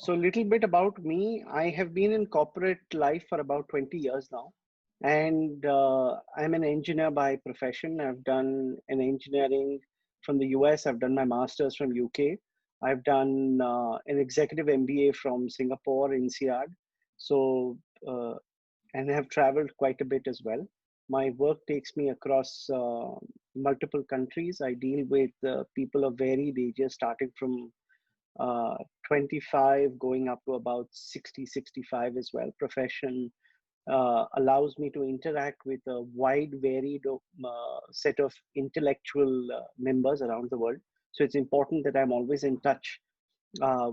So a little bit about me. I have been in corporate life for about 20 years now. And I'm an engineer by profession. I've done an engineering from the US. I've done my master's from UK. I've done an executive MBA from Singapore, INSEAD. So, and have traveled quite a bit as well. My work takes me across multiple countries. I deal with people of varied ages, starting from uh, 25 going up to about 60, 65 as well. Profession allows me to interact with a wide, varied set of intellectual members around the world. So it's important that I'm always in touch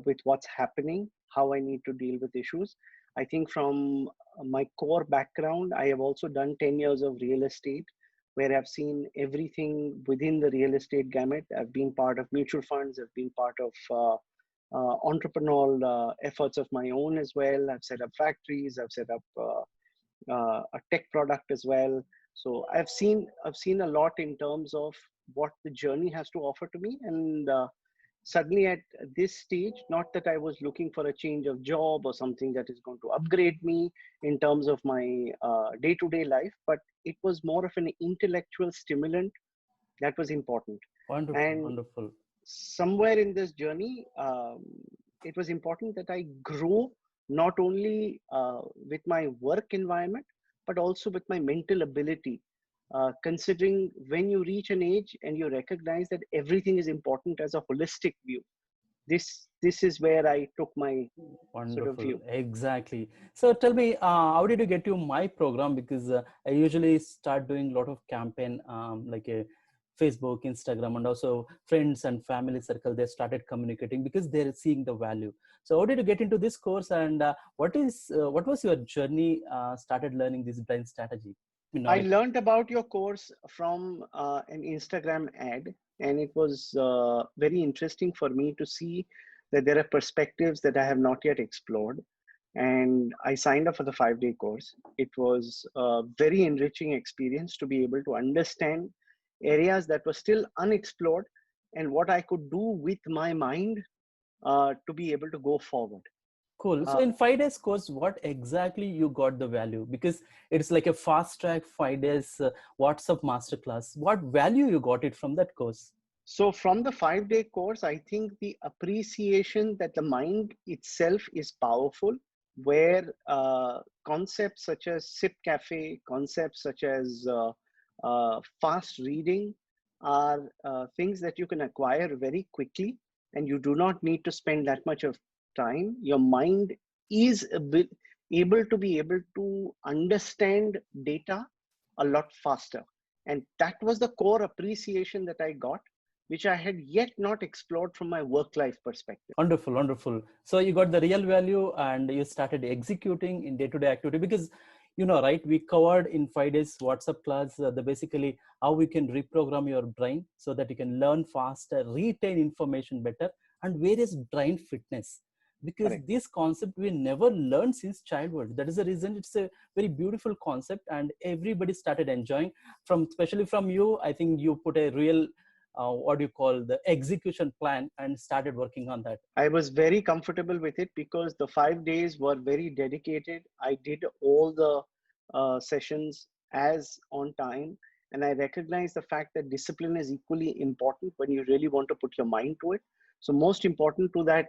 with what's happening, how I need to deal with issues. I think from my core background, I have also done 10 years of real estate, where I've seen everything within the real estate gamut. I've been part of mutual funds, I've been part of entrepreneurial efforts of my own as well. I've set up factories, I've set up a tech product as well. So I've seen a lot in terms of what the journey has to offer to me. And suddenly at this stage, not that I was looking for a change of job or something that is going to upgrade me in terms of my day-to-day life, but it was more of an intellectual stimulant that was important. Wonderful, And wonderful. somewhere in this journey, it was important that I grow not only with my work environment, but also with my mental ability. Considering when you reach an age and you recognize that everything is important as a holistic view, this is where I took my sort of Wonderful. view. Exactly. So tell me, how did you get to my program? Because I usually start doing a lot of campaign, like a Facebook, Instagram, and also friends and family circle. They started communicating because they're seeing the value. So how did you get into this course, and what was your journey? Started learning this brain strategy. I Knowledge. learned about your course from an Instagram ad, and it was very interesting for me to see that there are perspectives that I have not yet explored. And I signed up for the 5 day course. It was a very enriching experience to be able to understand areas that were still unexplored and what I could do with my mind to be able to go forward. Cool. So Uh, in 5 days course, what exactly you got the value? Because it's like a fast track 5 days WhatsApp masterclass. What value you got it from that course? So from the 5 day course, I think the appreciation that the mind itself is powerful, where concepts such as sip cafe, concepts such as fast reading are things that you can acquire very quickly, and you do not need to spend that much of time. Your mind is able to be able to understand data a lot faster. And that was the core appreciation that I got, which I had yet not explored from my work life perspective. Wonderful, wonderful. So you got the real value and you started executing in day-to-day activity because right? We covered in 5 days WhatsApp class the basically how we can reprogram your brain so that you can learn faster, retain information better, and various brain fitness. Because Correct. this concept we never learned since childhood. That is the reason it's a very beautiful concept, and everybody started enjoying. From especially from you, I think you put a real what do you call the execution plan and started working on that. I was very comfortable with it because the 5 days were very dedicated. I did all the sessions as on time, and I recognize the fact that discipline is equally important when you really want to put your mind to it. So, most important to that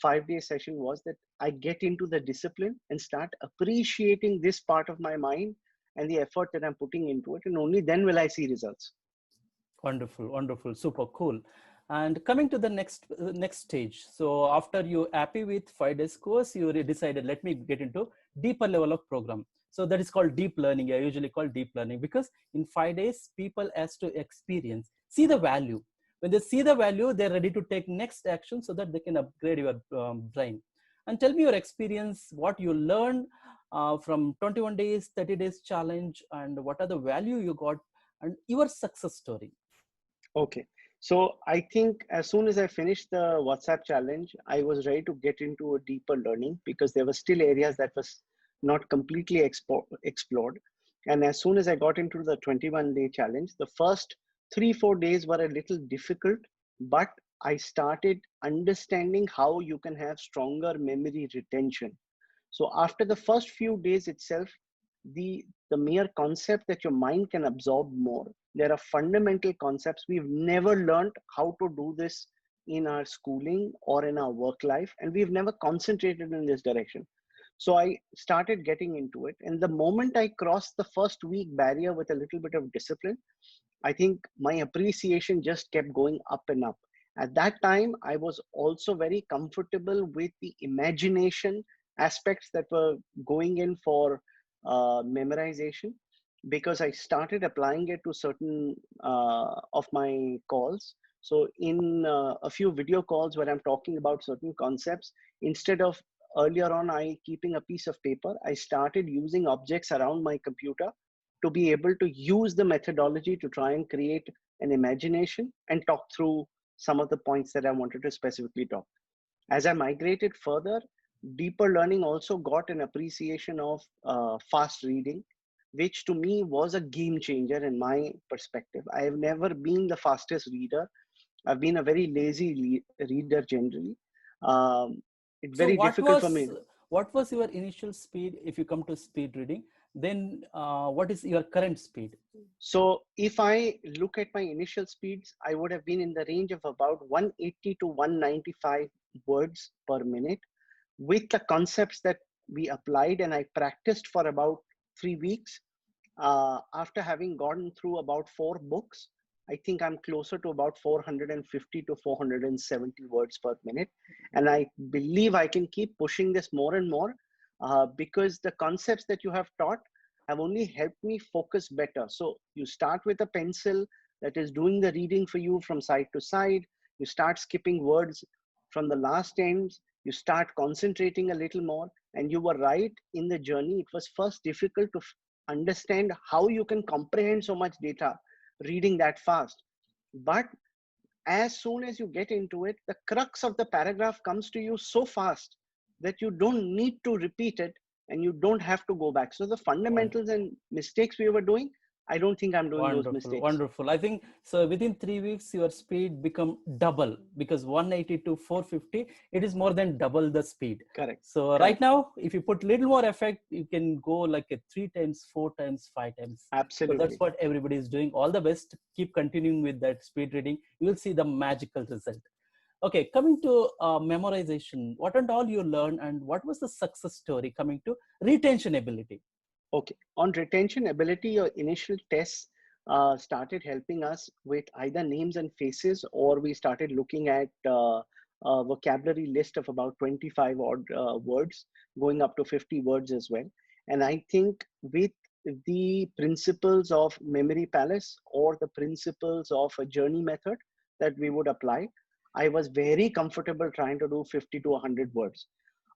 5 day session was that I get into the discipline and start appreciating this part of my mind and the effort that I'm putting into it, and only then will I see results. Wonderful, wonderful, super cool. And coming to the next stage. So after you happy with 5 days course, you decided let me get into deeper level of program. So that is called deep learning. I usually call deep learning because in 5 days people has to experience, see the value. When they see the value, they're ready to take next action so that they can upgrade your brain. And tell me your experience, what you learned from 21 days, 30 days challenge, and what are the value you got and your success story. Okay. So I think as soon as I finished the WhatsApp challenge, I was ready to get into a deeper learning because there were still areas that was not completely explored. And as soon as I got into the 21-day challenge, the first 3, 4 days were a little difficult, but I started understanding how you can have stronger memory retention. So after the first few days itself, the mere concept that your mind can absorb more, there are fundamental concepts we've never learned how to do this in our schooling or in our work life, and we've never concentrated in this direction. So I started getting into it, and the moment I crossed the first week barrier with a little bit of discipline, I think my appreciation just kept going up and up. At that time, I was also very comfortable with the imagination aspects that were going in for memorization, because I started applying it to certain of my calls. So, in a few video calls where I'm talking about certain concepts, instead of earlier on I keeping a piece of paper, I started using objects around my computer to be able to use the methodology to try and create an imagination and talk through some of the points that I wanted to specifically talk. As I migrated further, deeper learning also got an appreciation of fast reading, which to me was a game changer in my perspective. I have never been the fastest reader. I've been a very lazy reader generally. Um, it's So very difficult for me. what was your initial speed if you come to speed reading? Then what is your current speed? So if I look at my initial speeds, I would have been in the range of about 180 to 195 words per minute with the concepts that we applied, and I practiced for about 3 weeks. After having gone through about 4 books, I think I'm closer to about 450 to 470 words per minute. And I believe I can keep pushing this more and more because the concepts that you have taught have only helped me focus better. So you start with a pencil that is doing the reading for you from side to side. You start skipping words from the last ends. You start concentrating a little more. And you were right in the journey. It was first difficult to understand how you can comprehend so much data reading that fast. But as soon as you get into it, the crux of the paragraph comes to you so fast that you don't need to repeat it and you don't have to go back. So the fundamentals and mistakes we were doing, I don't think I'm doing those Wonderful, mistakes. wonderful. I think so. Within 3 weeks, your speed become double because 180 to 450, it is more than double the speed. Correct. So right Correct. now, if you put little more effect, you can go like a 3 times, 4 times, 5 times. So that's Absolutely. what everybody is doing. All the best. Keep continuing with that speed reading. You will see the magical result. Okay, coming to memorization, what and all you learn and what was the success story coming to retention ability? Okay. On retention ability, your initial tests started helping us with either names and faces, or we started looking at a vocabulary list of about 25 odd words, going up to 50 words as well. And I think with the principles of memory palace or the principles of a journey method that we would apply, I was very comfortable trying to do 50 to 100 words.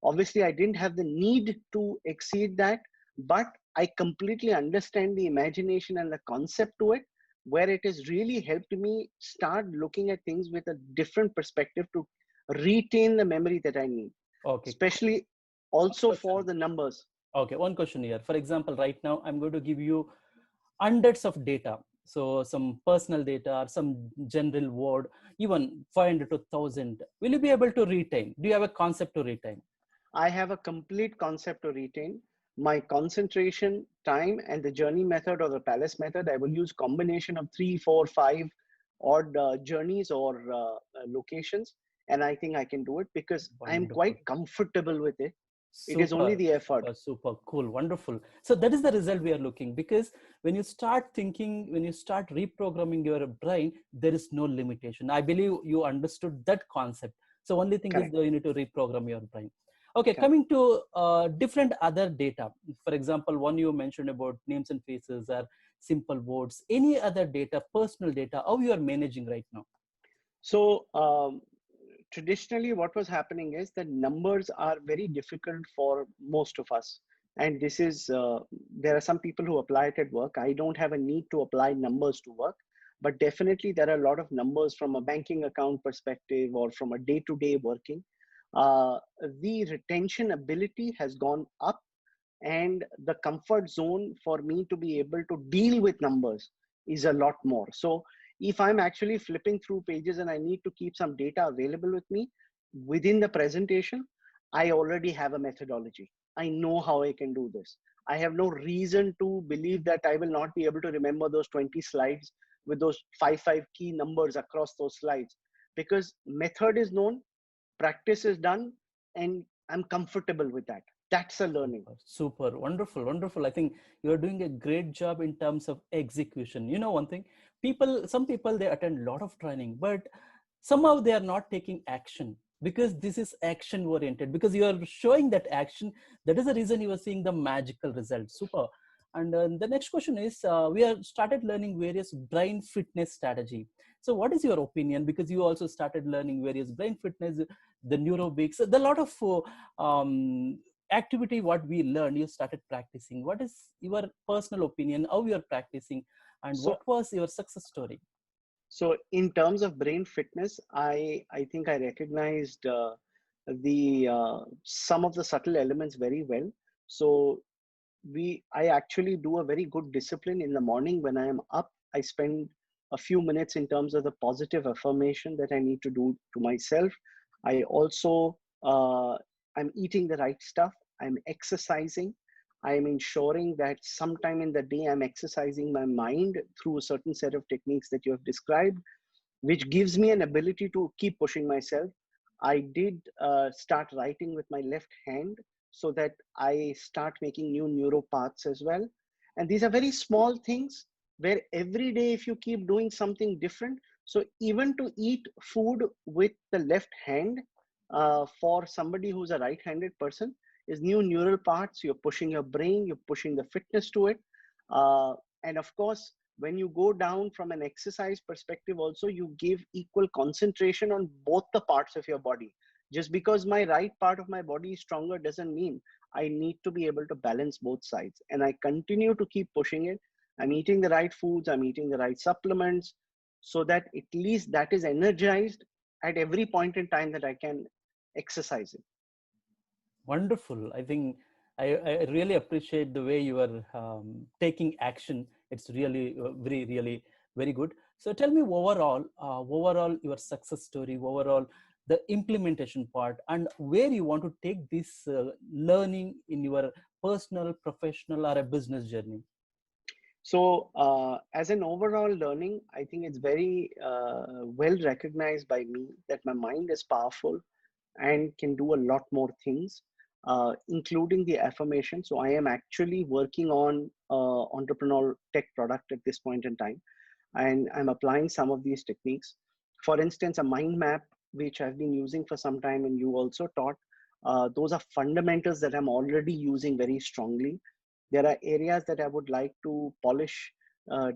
Obviously, I didn't have the need to exceed that, but I completely understand the imagination and the concept to it, where it has really helped me start looking at things with a different perspective to retain the memory that I need, Okay, especially one also for question. the numbers. Okay, one question here. For example, right now I'm going to give you hundreds of data. So some personal data or some general word, even 500 to 1000. Will you be able to retain? Do you have a concept to retain? I have a complete concept to retain. My concentration time and the journey method or the palace method, I will use combination of 3, 4, 5 odd journeys or locations. And I think I can do it because I'm Wonderful. quite comfortable with it. It is only Super, the effort. super, super cool. Wonderful. So that is the result we are looking, because when you start thinking, when you start reprogramming your brain, there is no limitation. I believe you understood that concept. So only thing is Correct. that you need to reprogram your brain. Okay, Correct. coming to different other data. For example, one you mentioned about names and faces or simple words. Any other data, personal data, how you are managing right now? So traditionally, what was happening is that numbers are very difficult for most of us. And this is, there are some people who apply it at work. I don't have a need to apply numbers to work, but definitely there are a lot of numbers from a banking account perspective or from a day to day working. Uh, the retention ability has gone up, and the comfort zone for me to be able to deal with numbers is a lot more. So If I'm actually flipping through pages and I need to keep some data available with me within the presentation, I already have a methodology. I know how I can do this. I have no reason to believe that I will not be able to remember those 20 slides with those five key numbers across those slides, because method is known, practice is done, and I'm comfortable with that. That's a learning. Super, wonderful, wonderful. I think you're doing a great job in terms of execution. You know, one thing, some people, they attend a lot of training, but somehow they are not taking action, because this is action oriented, because you are showing that action. That is the reason you are seeing the magical results. Super. And the next question is, we have started learning various brain fitness strategy. So what is your opinion? Because you also started learning various brain fitness, the neurobics, the lot of activity what we learned, you started practicing. What is your personal opinion, how you are practicing, and So what was your success story? So in terms of brain fitness, I think I recognized the some of the subtle elements very well. So I actually do a very good discipline in the morning. When I am up, I spend a few minutes in terms of the positive affirmation that I need to do to myself. I also I'm eating the right stuff. I'm exercising. I am ensuring that sometime in the day I'm exercising my mind through a certain set of techniques that you have described, which gives me an ability to keep pushing myself. I did start writing with my left hand so that I start making new neural paths as well. And these are very small things where every day, if you keep doing something different, so even to eat food with the left hand for somebody who's a right-handed person is new neural paths. You're pushing your brain, you're pushing the fitness to it. And of course, when you go down from an exercise perspective also, you give equal concentration on both the parts of your body. Just because my right part of my body is stronger doesn't mean I need to be able to balance both sides. And I continue to keep pushing it. I'm eating the right foods, I'm eating the right supplements, so that at least that is energized at every point in time that I can exercise it. Wonderful. I think I really appreciate the way you are taking action. It's really really very good. So tell me overall your success story, overall the implementation part, and where you want to take this learning in your personal, professional, or a business journey. So, as an overall learning, I think it's very well recognized by me that my mind is powerful and can do a lot more things, including the affirmation. So, I am actually working on entrepreneurial tech product at this point in time, and I'm applying some of these techniques. For instance, a mind map, which I've been using for some time, and you also taught, those are fundamentals that I'm already using very strongly. There are areas that I would like to polish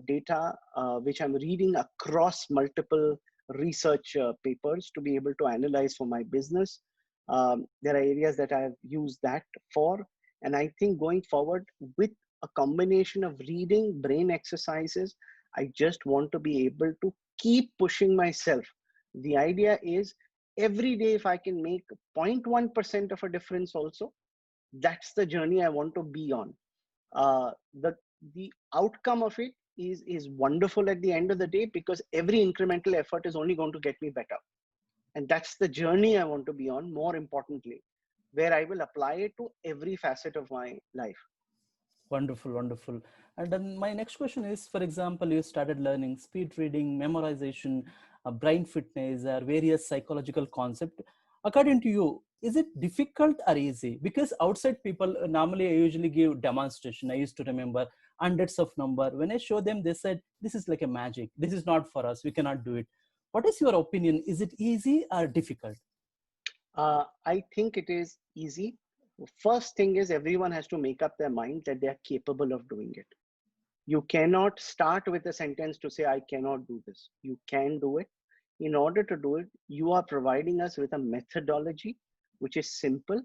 data, which I'm reading across multiple research papers to be able to analyze for my business. There are areas that I've used that for. And I think going forward with a combination of reading, brain exercises, I just want to be able to keep pushing myself. The idea is every day, if I can make 0.1% of a difference also, that's the journey I want to be on. uh, the the outcome of it is wonderful at the end of the day, because every incremental effort is only going to get me better, and that's the journey I want to be on, more importantly, where I will apply it to every facet of my life. Wonderful, wonderful. And then my next question is, for example, you started learning speed reading, memorization, brain fitness, or various psychological concept. According to you, is it difficult or easy? Because outside people, normally I usually give demonstration. I used to remember hundreds of number. When I show them, they said, this is like a magic. This is not for us. We cannot do it. What is your opinion? Is it easy or difficult? I think it is easy. First thing is, everyone has to make up their mind that they are capable of doing it. You cannot start with a sentence to say, I cannot do this. You can do it. In order to do it, you are providing us with a methodology which is simple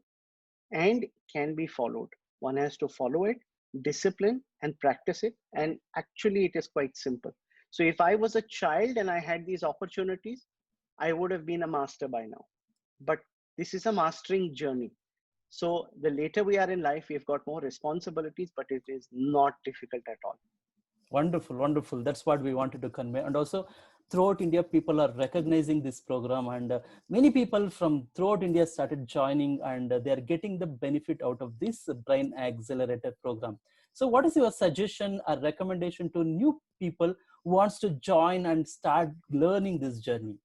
and can be followed. One has to follow it, discipline, and practice it. And actually, it is quite simple. So, if I was a child and I had these opportunities, I would have been a master by now. But this is a mastering journey. So, the later we are in life, we've got more responsibilities, but it is not difficult at all. Wonderful, wonderful. That's what we wanted to convey. And also, throughout India, people are recognizing this program, and many people from throughout India started joining, and they are getting the benefit out of this Brain Accelerator program. So, what is your suggestion or recommendation to new people who wants to join and start learning this journey?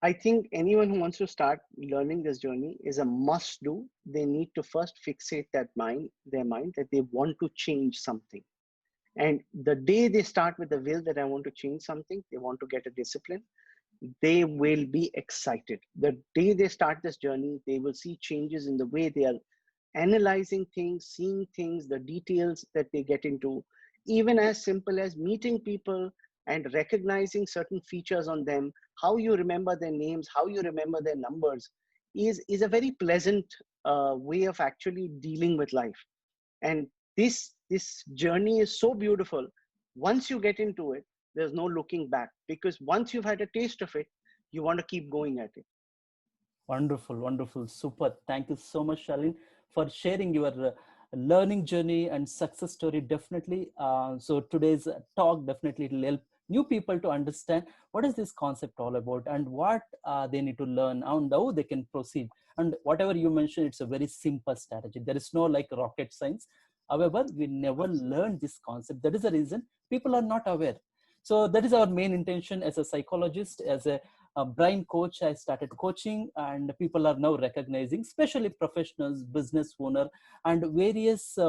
I think anyone who wants to start learning this journey is a must do. They need to first fixate their mind that they want to change something. And the day they start with the will that I want to change something, they want to get a discipline, they will be excited. The day they start this journey, they will see changes in the way they are analyzing things, seeing things, the details that they get into, even as simple as meeting people and recognizing certain features on them, how you remember their names, how you remember their numbers, is a very pleasant way of actually dealing with life. And this journey is so beautiful. Once you get into it, there's no looking back, because once you've had a taste of it, you want to keep going at it. Wonderful, wonderful, super. Thank you so much, Shalin, for sharing your learning journey and success story. Definitely. So today's talk definitely will help new people to understand what is this concept all about and what they need to learn and how they can proceed. And whatever you mentioned, it's a very simple strategy. There is no like rocket science. However, we never learned this concept. That is the reason people are not aware. So that is our main intention as a psychologist, as a brain coach. I started coaching, and people are now recognizing, especially professionals, business owner, and various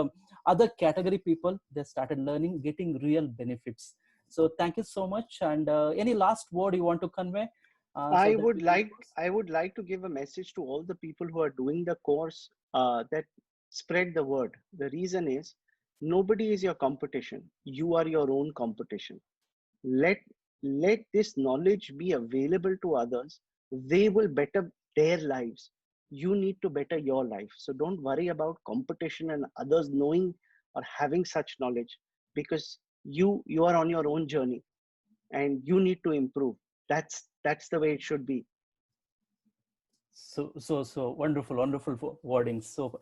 other category people. They started learning, getting real benefits. So thank you so much. And any last word you want to convey, so I that would we can like close? I would like to give a message to all the people who are doing the course, that spread the word. The reason is nobody is your competition. You are your own competition. Let let this knowledge be available to others. They will better their lives. You need to better your life. So don't worry about competition and others knowing or having such knowledge, because you are on your own journey and you need to improve. That's the way it should be. So wonderful, wonderful wording. So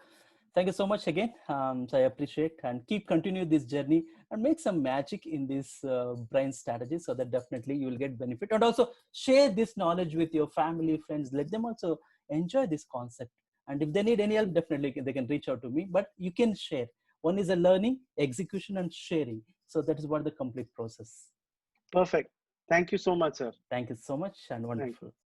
thank you so much again. So I appreciate and keep continue this journey and make some magic in this brain strategy, so that definitely you will get benefit, and also share this knowledge with your family, friends. Let them also enjoy this concept. And if they need any help, definitely they can reach out to me. But you can share. One is a learning, execution, and sharing. So that is what the complete process. Perfect. Thank you so much, sir. Thank you so much and Thank wonderful.